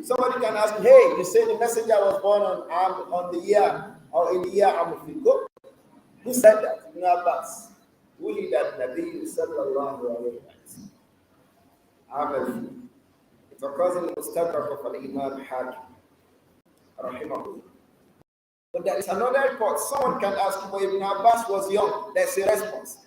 Somebody can ask, hey, you say the messenger was born on the year or in the year Amul. Who said that? Ibn Abbas. ولد النبي صلى الله عليه وسلم عام الفيل. It occurs in the Mustadrak of Al-Imam Hakim rahimahullah. But there is another report. Someone can ask, but Ibn Abbas was young. There's a response.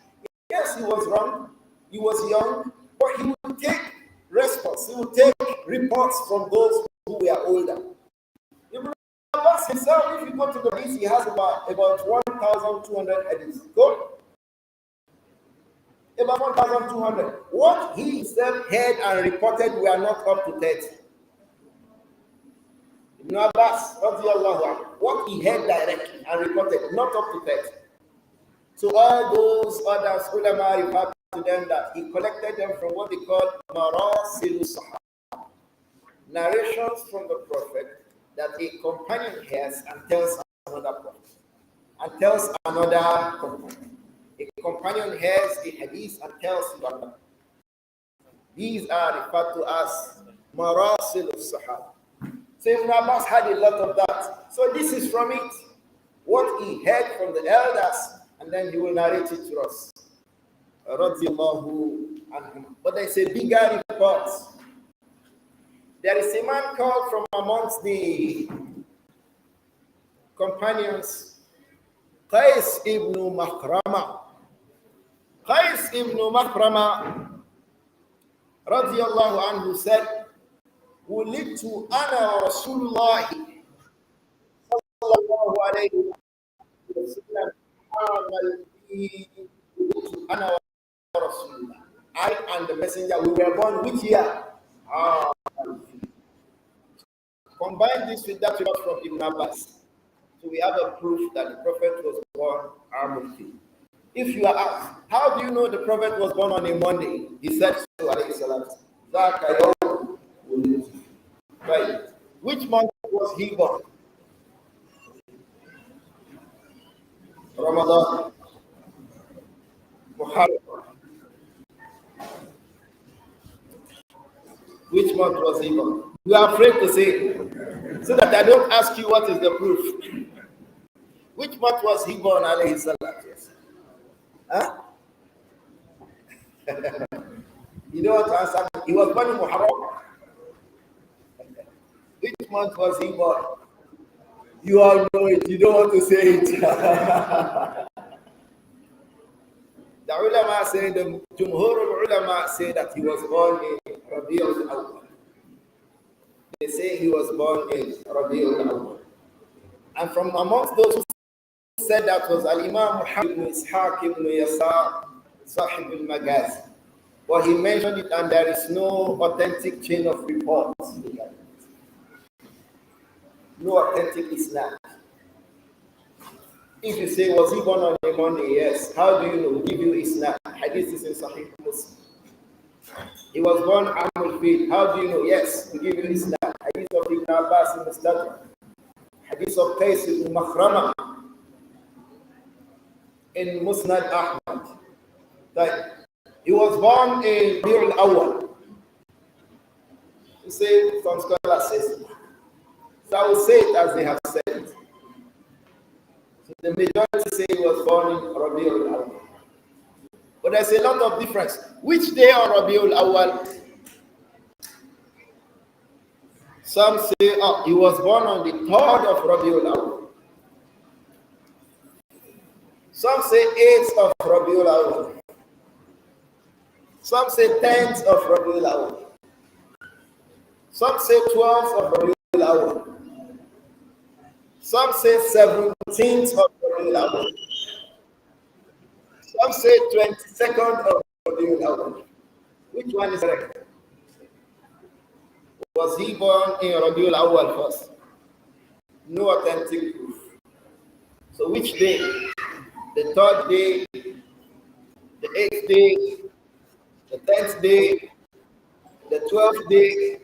Yes, he was wrong. He was young, but he would take response. He would take reports from those who were older. Ibn Abbas himself, if you go to the hadith, he has about 1,200 hadiths. Go. About 1,200. What he himself heard and reported were not up to 30. Ibn Abbas, what he heard directly and reported, not up to 30. So all those others, ulama referred to them that he collected them from what they call marasil sahaba, narrations from the Prophet that a companion hears and tells another prophet, and tells another companion. A companion hears the hadith and tells another. These are referred to as marasil sahaba. So Ibn Abbas had a lot of that. So this is from it, what he heard from the elders, and then he will narrate it to us. But there's a bigger report. There is a man called from amongst the companions, Qais ibn Makhrama. Qais ibn Makhrama radiyallahu anhu said, ولدت أنا ورسول الله صلى الله عليه وسلم أنا ورسول الله. I and the messenger, we were born which year? Combine this with that report from Ibn Abbas. So we have a proof that the Prophet was born Amul. If you are asked, how do you know the Prophet was born on a Monday? He said so, alayhi salam. Right. Which month was he born? Ramadan. Muharram. Which month was he born? You are afraid to say, so that I don't ask you what is the proof. Which month was he born, alayhi salam? Huh? You don't want to answer. He was born in Muharram. Which month was he born? You all know it. You don't want to say it. The ulama say, the Jumhur ulama say that he was born in Rabi'ul Awwal. They say he was born in Rabi'ul Awwal. And from amongst those who said that was Al-Imam Muhammad ibn Ishaq ibn Yasar, Sahib al-Maghazi. But he mentioned it, and there is no authentic chain of reports. No authentic Islam. If you say, was he born on a Monday? Yes. How do you know? Give you Islam. Hadith is in Sahih Muslim. He was born Amul Fil. How do you know? Yes. We give you Islam. Hadith of Ibn Abbas in Mustadrak. Hadith of Qais ibn Makhrama in Musnad Ahmad. That he was born in Rabi'ul Awwal. You say, some scholars say, so I will say it as they have said it. So the majority say he was born in Rabi'ul Awwal. But there's a lot of difference. Which day on Rabi'ul Awwal? Some say he was born on the 3rd of Rabi'ul Awwal. Some say 8th of Rabi'ul Awwal. Some say 10th of Rabi'ul Awwal. Some say 12th of Rabi'ul Awwal. Some say 17th of Rabi'ul Awwal. Some say 22nd of Rabi'ul Awwal. Which one is correct? Was he born in Rabi'ul Awwal first? No authentic proof. So which day? The 3rd day, the 8th day, the 10th day, the 12th day,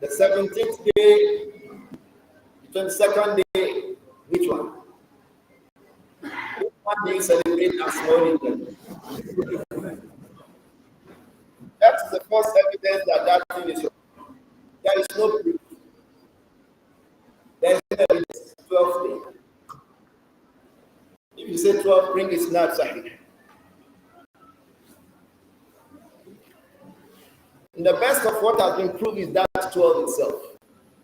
the 17th day, the 22nd day. Which one? Which one do you celebrate as Maulid? That's the first evidence that that thing is wrong. There there is no proof. There is no evidence. 12 days. If you say 12, bring it's not sahih. And the best of what has been proved is that 12 itself.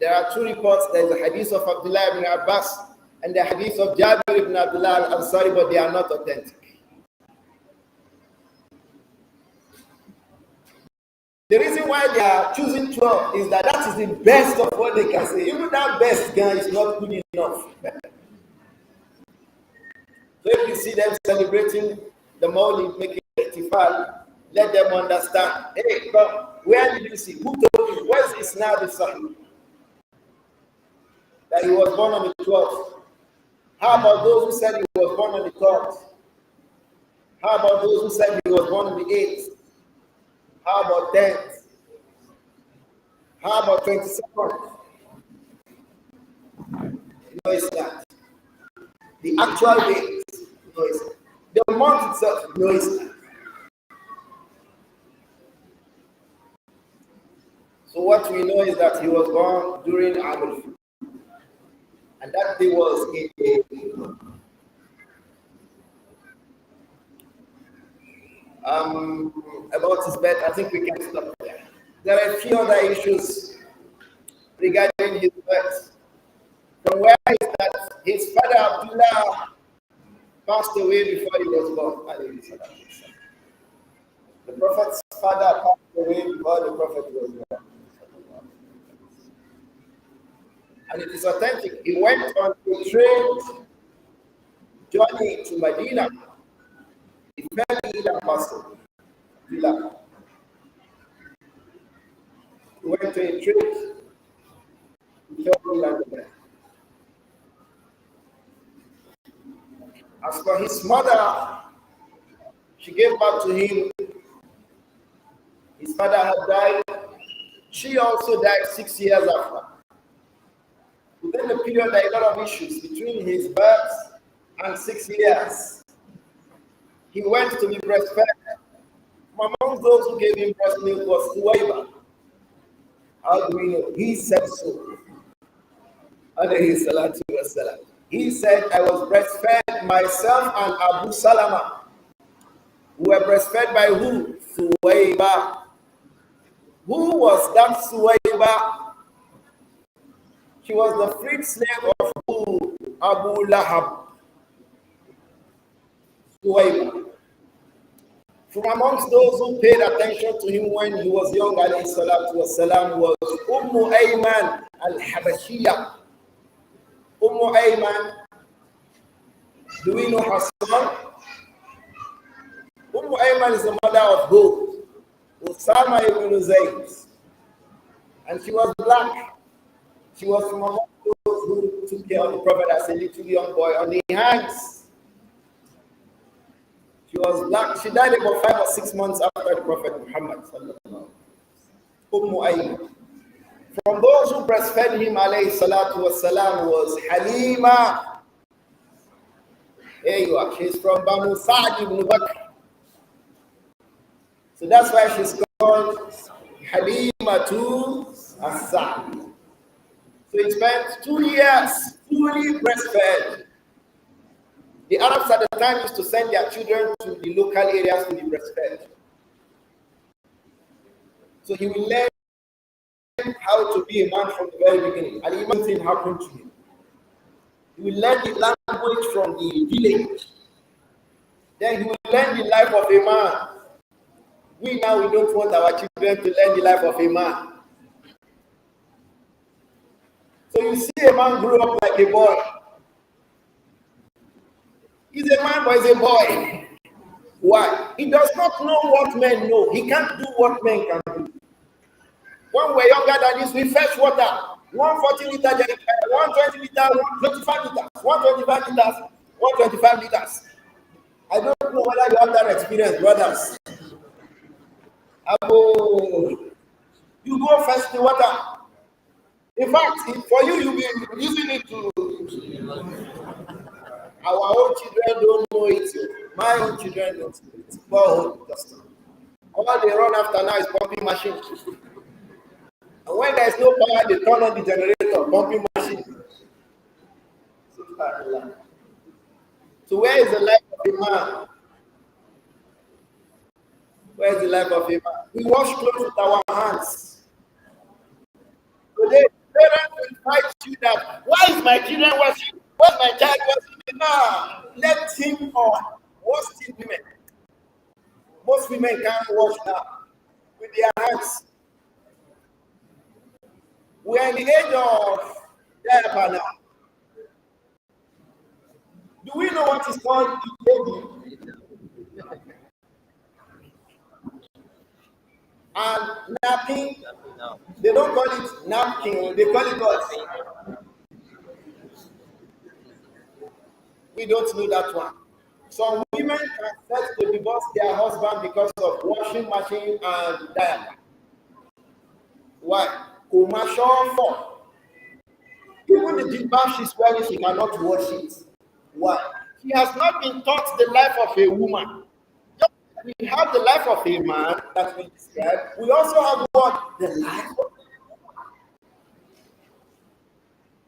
There are two reports. There is a hadith of Abdullah ibn Abbas and the hadith of Jabir ibn Abdullah al-Ansari, but they are not authentic. The reason why they are choosing 12 is that is the best of what they can say. Even that best guy is not good enough. So if you see them celebrating the Mawlid, making ihtifal, let them understand. Hey, come, where did you see? Who told you? Where is now the Sahih? That he was born on the 12th. How about those who said he was born on the 12th? How about those who said he was born on the 8th? How about 10th? How about 22nd? No, it's not. The actual date, no, it's not. The month itself, no, it's not. So what we know is that he was born during Amul, and that day was about his birth. I think we can stop there. There are a few other issues regarding his birth. From where is that his father Abdullah passed away before he was born. The Prophet's father passed away before the Prophet was born. And it is authentic. He went on a train journey to Medina. He fell ill and passed away. He went to a train. He fell ill and died. As for his mother, she gave birth to him. His father had died. She also died 6 years after. Within the period, there are a lot of issues between his birth and 6 years. He went to be breastfed. Among those who gave him breast milk was Suwaiba. How do we know? He said so. Alayhi salatu wasalam. He said, I was breastfed myself and Abu Salama. We were breastfed by who? Suwaiba. Who was that Suwaiba? She was the freed slave of who? Abu Lahab. Suwaiba. From amongst those who paid attention to him when he was young, alayhi salatu wasalam, was Ayman al-Habashiyah. Ayman, do we know her son? Ayman is the mother of who? Usama ibn Zayd. And she was black. She was from among those who took care of the Prophet as a little young boy on the hands. She was black. She died about 5 or 6 months after the Prophet Muhammad. Ayman. From those who breastfed him, alayhi salatu wasalam, was Halima. There you are. She's from Banu Sa'd ibn Bakr. So that's why she's called Halima to As-Sa'd. So he spent 2 years fully breastfed. The Arabs at the time used to send their children to the local areas to be breastfed. So he will learn how to be a man from the very beginning. And even thing happened to him. He will learn the language from the village. Then he will learn the life of a man. We don't want our children to learn the life of a man. So you see a man grow up like a boy. He's a man, but he's a boy. Why? He does not know what men know. He can't do what men can do. When we're younger than this, we fetch water. 140 liters, 120 liters, 125 liters, 125 liters, 125 liters. I don't know whether you have that experience, brothers. You go fetch the water. In fact, for you, you'll be using it to. Our own children don't know it. My own children don't know it. All they run after now is pumping machine. And And when there is no power, they turn on the generator, pumping machine. So where is the life of a man? Where is the life of a man? We wash clothes with our hands. Today, parents will fight you that, why is my children washing? Why is my child washing? Nah, let him or wash the women. Most women can't wash now with their hands. We are in the age of diaper now. Do we know what is called baby? And napping? They don't call it napkin, they call it what? We don't know that one. Some women can set to divorce their husband because of washing machine and diaper. Why? Commercial for. Even the jilbab she's wearing, she cannot wash it. Why? She has not been taught the life of a woman. We have the life of a man that we describe. We also have what? The life of a woman.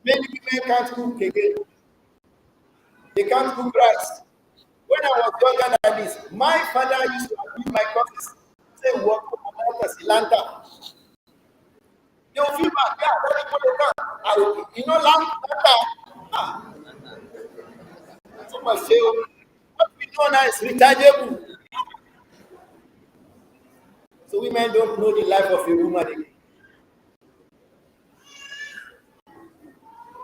Many women can't cook again. They can't cook rice. When I was younger than this, my father used to abuse my cousins. Say, work for Silanta. They will feel bad. Yeah, that's what they can. You know, lanta. So much say, what we know now is rechargeable. So women don't know the life of a woman again.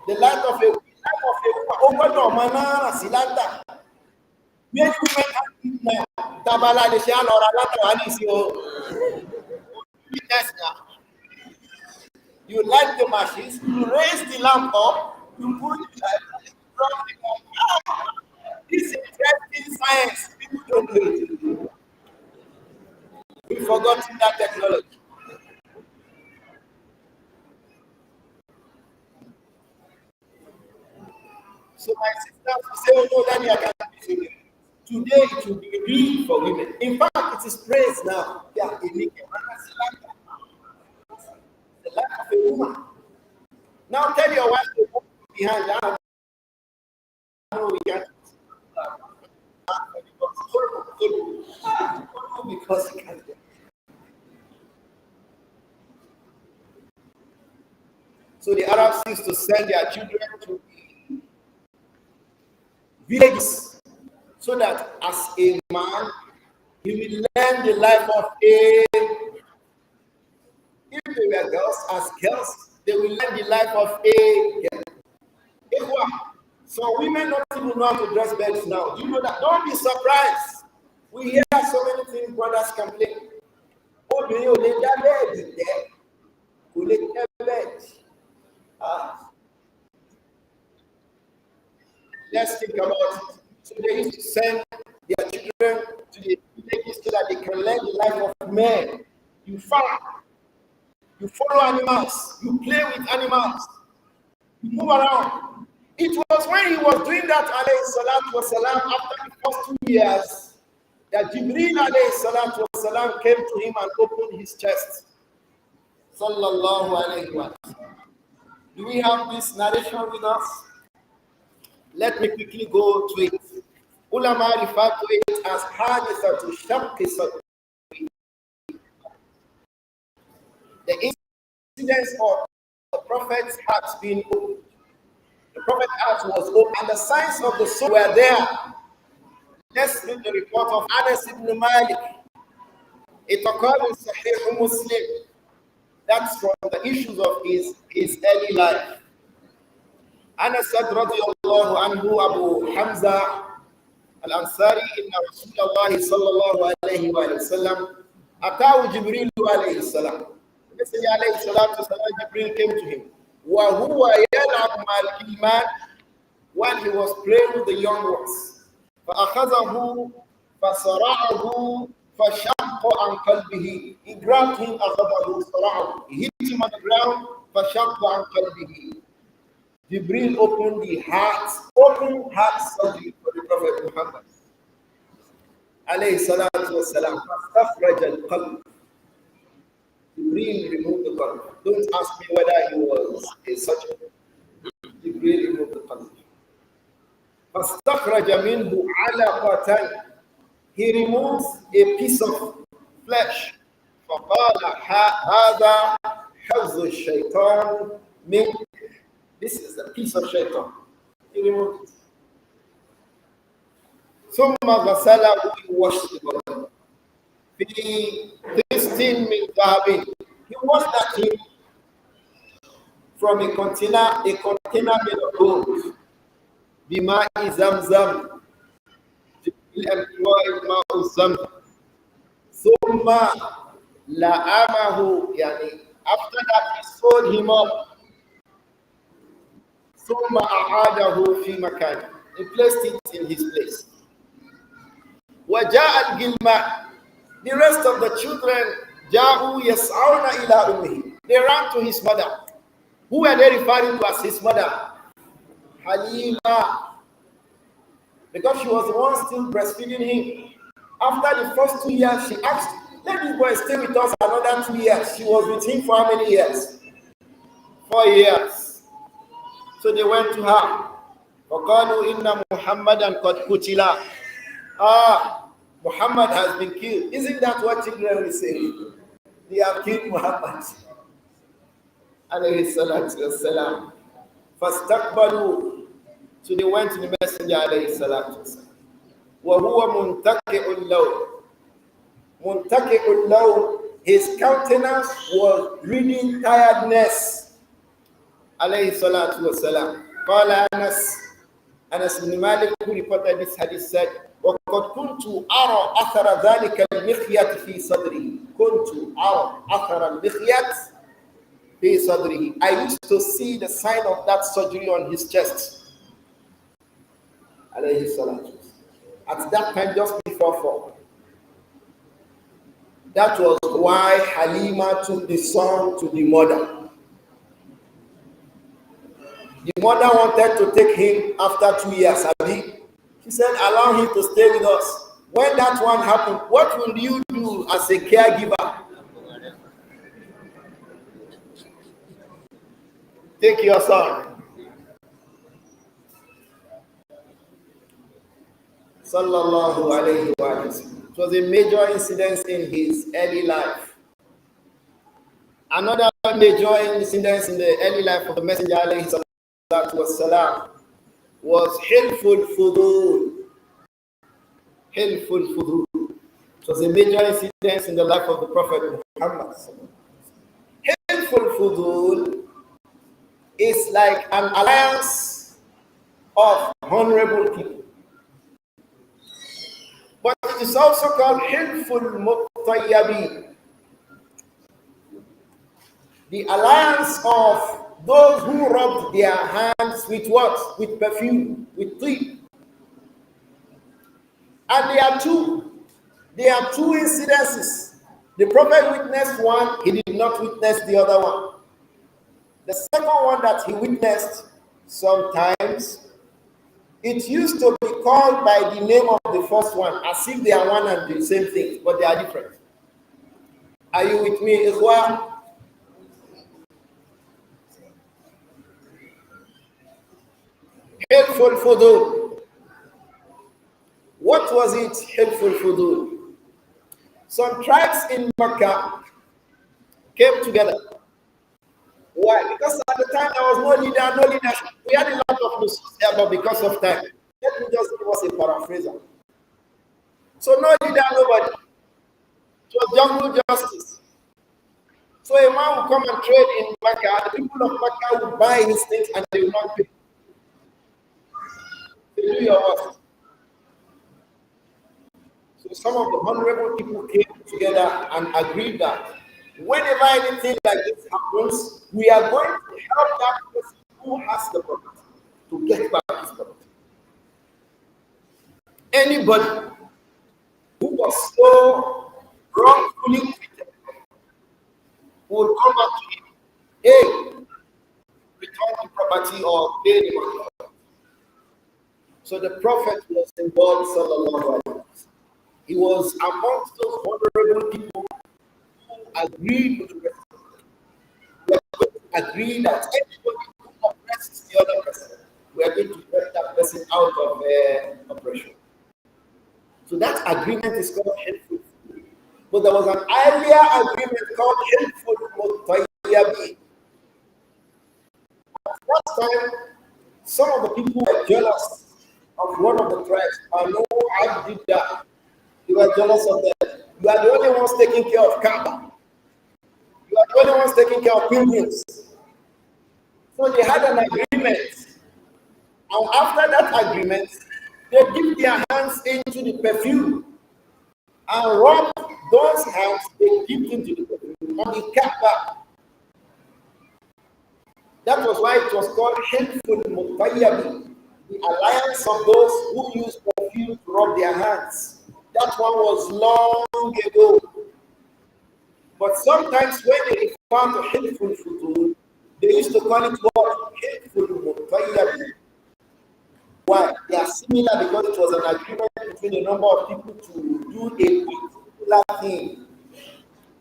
The life of a woman. Oh, what no man, Silanta. Many women can't eat now. Tabala, the shell or a lot of anisio. You light the machines, you raise the lamp up, you put the light, drop the lamp. This is interesting science. People don't know it. We've forgotten that technology. So my sisters will say, oh no, Daddy, I can't do it. Today it will be real for women. In fact, it is praise now. Yeah, the life of a woman. Now tell your wife to walk behind that. No, we can't. Because he can't. So the Arabs used to send their children to villages so that as a man, he will learn the life of a. If they were girls, as girls, they will learn the life of a girl. So women don't even know how to dress beds now. You know that? Don't be surprised. We hear so many things brothers complain. Oh, do you need that bed? You need that bed. Let's think about it. So they used to send their children to the villages so that they can learn the life of men. You farm, you follow animals, you play with animals, you move around. It was when he was doing that, alayhi salatu wasalam, after the first 2 years, that Jibreel alayhi salatu wasalam came to him and opened his chest. Sallallahu alayhi wa sallam. Do we have this narration with us? Let me quickly go to it. Ulama refer to it as hadithatu shaqqi sadri. The incidents of the Prophet's heart being opened. The Prophet's heart was open, and the signs of the soul were there. Let's read the report of Anas ibn Malik. It occurred in Sahih Muslim. That's from the issues of his early life. Anas said, radiyallahu anhu, Abu Hamza al-Ansari, inna Rasulullah sallallahu alayhi wa sallam, atahu Jibreel alayhi salam. Messenger alayhi salatu salam, Jibreel came to him. Wa huwa yal'ab ma'al iman, when he was playing with the young ones. فَأَخَذَهُ فَصَرَعَهُ فَشَقَّ عَنْ قَلْبِهِ. He grabbed him, أَخَذَهُ صَرَعَهُ. He hit him on the ground, فَشَقَّ عَنْ قَلْبِهِ. Jibreel opened the open heart surgery for the Prophet Muhammad. Alayhi salatu wasalam. فَاسْتَخْرَجَ الْقَلْبِ. Jibreel removed the qalb. Don't ask me whether he was a surgeon. Jibreel removed the qalb. فَاسْتَخْرَجَ مِنْهُ عَلَقَةً. He removes a piece of flesh. فَقَالَ هَذَا حَظُّ الشَّيْطَانِ مِنْ. This is a piece of shaitan. He removed it. ثُمَّ غَسَلَهُ. He washed the body. في قسط من ذهب. He washed that thing from a container made of gold. بماء زمزم. To employ ماء زمزم. ثم لأمه. يعني after that he sewed him up. ثم أعاده في مكانه. He placed it in his place. وجاء الغلمان. The rest of the children, جاءوا يسعون إلى أمه. They ran to his mother. Who were they referring to as his mother? Halima. Because she was the one still breastfeeding him. After the first 2 years, she asked, let this boy stay with us another 2 years. She was with him for how many years? 4 years. So they went to her. وقالوا إن محمدا قد قتل. Muhammad has been killed. Isn't that what children will say? They have killed Muhammad. Alayhi salatu wassalam. فاستقبلوا. So they went to the messenger alayhi salatu wassalam. وهو منتكئ اللون. منتكئ اللون. His countenance was reading tiredness. Alayhi salatu wassalam. قال Anas ibn Malik, who reported this hadith, said, وقد كنت أرى أثر ذلك المخيط في صدره. كنت أرى أثر المخيط في صدره. I used to see the sign of that surgery on his chest. Alayhi salatu. At that time, just before 4. That was why Halima took the son to the mother. The mother wanted to take him after 2 years. She said, allow him to stay with us. When that one happened, what will you do as a caregiver? Take your son. Sallallahu alayhi wa sallam. It was a major incident in his early life. Another major incident in the early life of the Messenger alayhi salatu wassalam was Hilful Fudul. Hilful Fudul. It was a major incident in the life of the Prophet Muhammad. Hilful Fudul is like an alliance of honorable people. But it is also called Hilful Muttayyabin. The alliance of those who rubbed their hands with what? With perfume, with tea. And there are two incidences. The Prophet witnessed one, he did not witness the other one. The second one that he witnessed, sometimes, it used to be called by the name of the first one, as if they are one and the same thing, but they are different. Are you with me, Ikhwan? Helpful fudul. What was it? Helpful fudul. Some tribes in Makkah came together. Why? Because at the time there was no leader, no leadership. We had a lot of news there, but because of time, let me just give us a paraphraser. So no leader, nobody. It was jungle justice. So a man would come and trade in Makkah. The people of Makkah would buy his things and they would not pay. They do your work. So some of the honorable people came together and agreed that whenever anything like this happens, we are going to help that person who has the property to get back his property. Anybody who was so wrongfully treated will come back to him. Hey, return the property or pay the money. So the Prophet was involved, sallallahu alaihi wasallam. He was amongst those honorable people who agreed with the agree that anybody who oppresses the other person, we are going to let that person out of oppression. So that agreement is called helpful. But there was an earlier agreement called helpful mutayyabi. At that time, some of the people were jealous of one of the tribes. I know I did that. You were jealous of them. You are the only ones taking care of Kaaba. You are the only ones taking care of pilgrims. So they had an agreement. And after that agreement, they dip their hands into the perfume and rub those hands they dipped into the perfume on the Kaaba. That was why it was called helpful mutayyabi, the alliance of those who use perfume to rub their hands. That one was long ago. But sometimes when they refer to helpful futul, they used to call it what? Helpful mutayyabi. Why? They are similar because it was an agreement between a number of people to do a particular thing.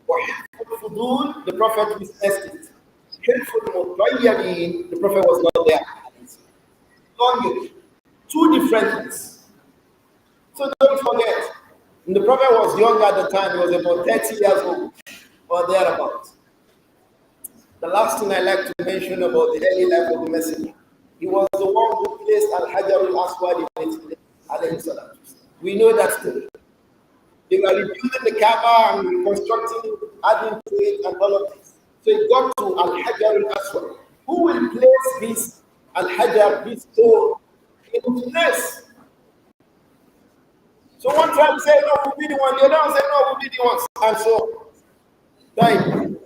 For helpful futul, the Prophet witnessed it. Helpful mutayyabi, the Prophet was not there. Long, two different things. So don't forget, when the Prophet was young at the time, he was about 30 years old or thereabouts. The last thing I like to mention about the early life of the Messenger, he was the one who placed Al-Hajar al-Aswad in its place. We know that story. They were rebuilding the Kaaba and reconstructing, adding to it and all of this. So it got to Al-Hajar al-Aswad. Who will place this Al-Hajar, this stone, in its place? So one tribe say, no, we'll be the one. The other one say, no, we'll be the ones. And so, time.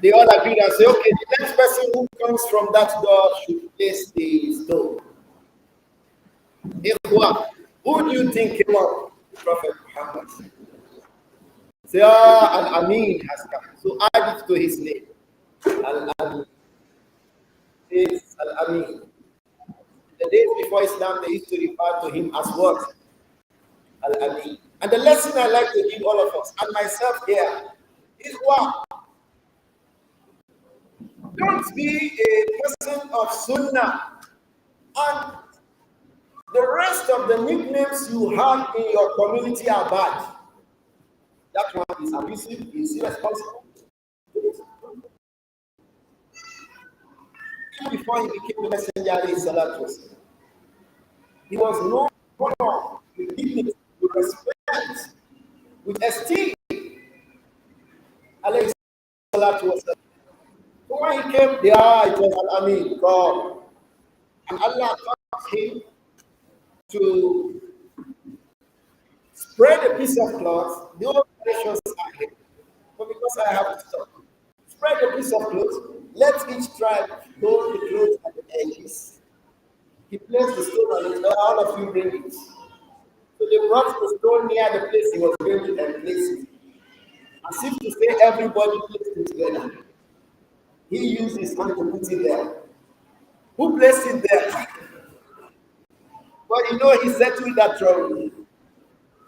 They all agreed and say, okay, the next person who comes from that door should place the stone. Who do you think came up? Prophet Muhammad. Say, Al-Amin has come. So add it to his name. Al-Amin. It's Al-Amin. The days before Islam, they used to refer to him as what? Al-Amin. And the lesson I like to give all of us, and myself here, is what? Don't be a person of Sunnah and the rest of the nicknames you have in your community are bad. That one is abusive, is irresponsible. Even before he became the messenger, he was known with dignity, with respect, with esteem. So when he came there, it was Al-Amin, God. And Allah taught him to spread a piece of cloth. The other nations are here. But because I have to stop, spread a piece of cloth. Let each tribe hold the cloth at the edges. He placed the stone on it, all of you bring it. So they brought the stone near the place he was going to and placed it. As if to say everybody placed it together. He used his hand to put it there. Who placed it there? But you know he settled that trouble.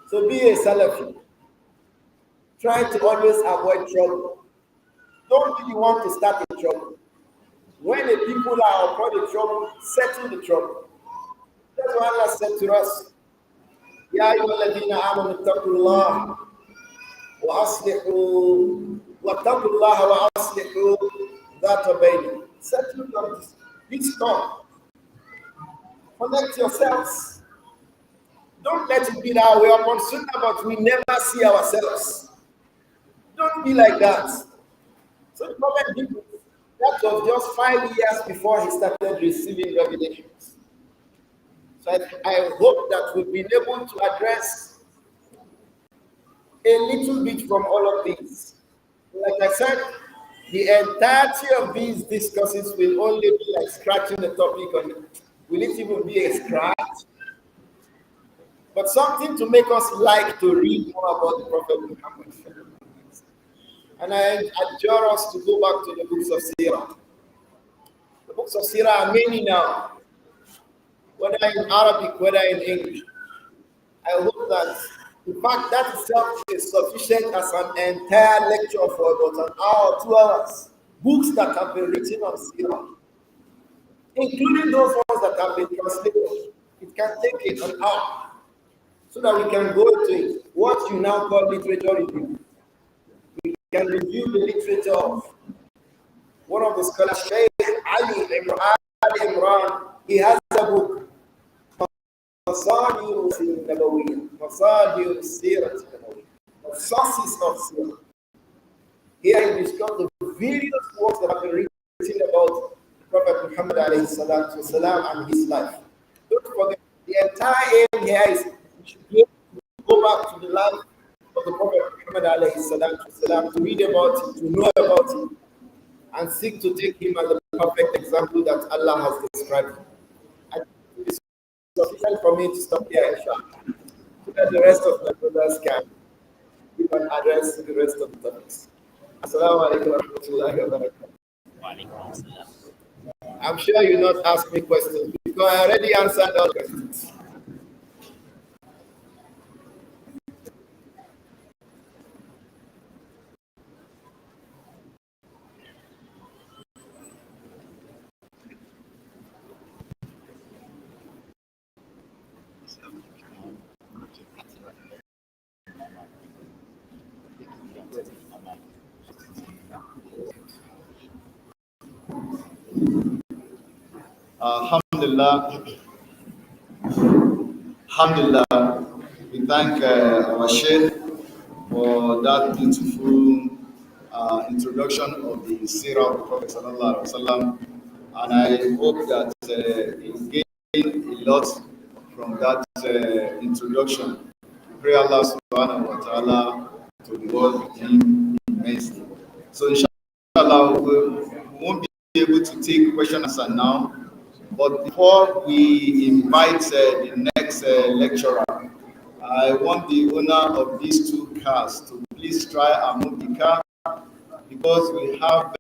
So be a Salafi. Try to always avoid trouble. Don't be the one to start the trouble. When the people are upon the trouble, settle the trouble. That's what Allah said to us. Ya ayyuhalladhina amanu ittaqullaha wa aslihu wattaqullaha wa aslihu dhata bainakum. Settle your dispute. Connect yourselves. Don't let it be that we are upon Sunnah, but we never see ourselves. Don't be like that. So the Prophet did it. That was just 5 years before he started receiving revelations. So I hope that we've been able to address a little bit from all of these. Like I said, the entirety of these discussions will only be like scratching the topic on it. Will it even be a scratch? But something to make us like to read more about the Prophet Muhammad. And I adjure us to go back to the books of Seerah. The books of Seerah are many now, whether in Arabic, whether in English. I hope that, in fact, that itself is sufficient as an entire lecture for about an hour, 2 hours. books that have been written on Seerah, including those ones that have been translated. It can take an hour so that we can go to what you now call literature review. We can review the literature of one of the scholars, Shaykh Ali Imran. He has a book, Masadir Seerah, sources of Seerah. Here he discussed the various works that have been written about Prophet Muhammad والسلام, and his life. Don't forget, the entire aim here is we should be able to go back to the life of the Prophet Muhammad والسلام, to read about it, to know about it, and seek to take him as the perfect example that Allah has described. And it is sufficient for me to stop here, inshallah, so that the rest of the brothers can give an address to the rest of the topics. Assalamu alaikum wa rahmatullahi wa barakatuh. I'm sure you not ask me questions because I already answered all questions. Alhamdulillah. Alhamdulillah. We thank our Shaykh for that beautiful introduction of the Seerah of the Prophet Sallallahu Alaihi Wasallam. And I hope that you gain a lot from that introduction. We pray Allah subhanahu wa ta'ala to reward him immensely. So inshallah, we won't be able to take question and answer now. But before we invite the next lecturer, I want the owner of these two cars to please try and move the car because we have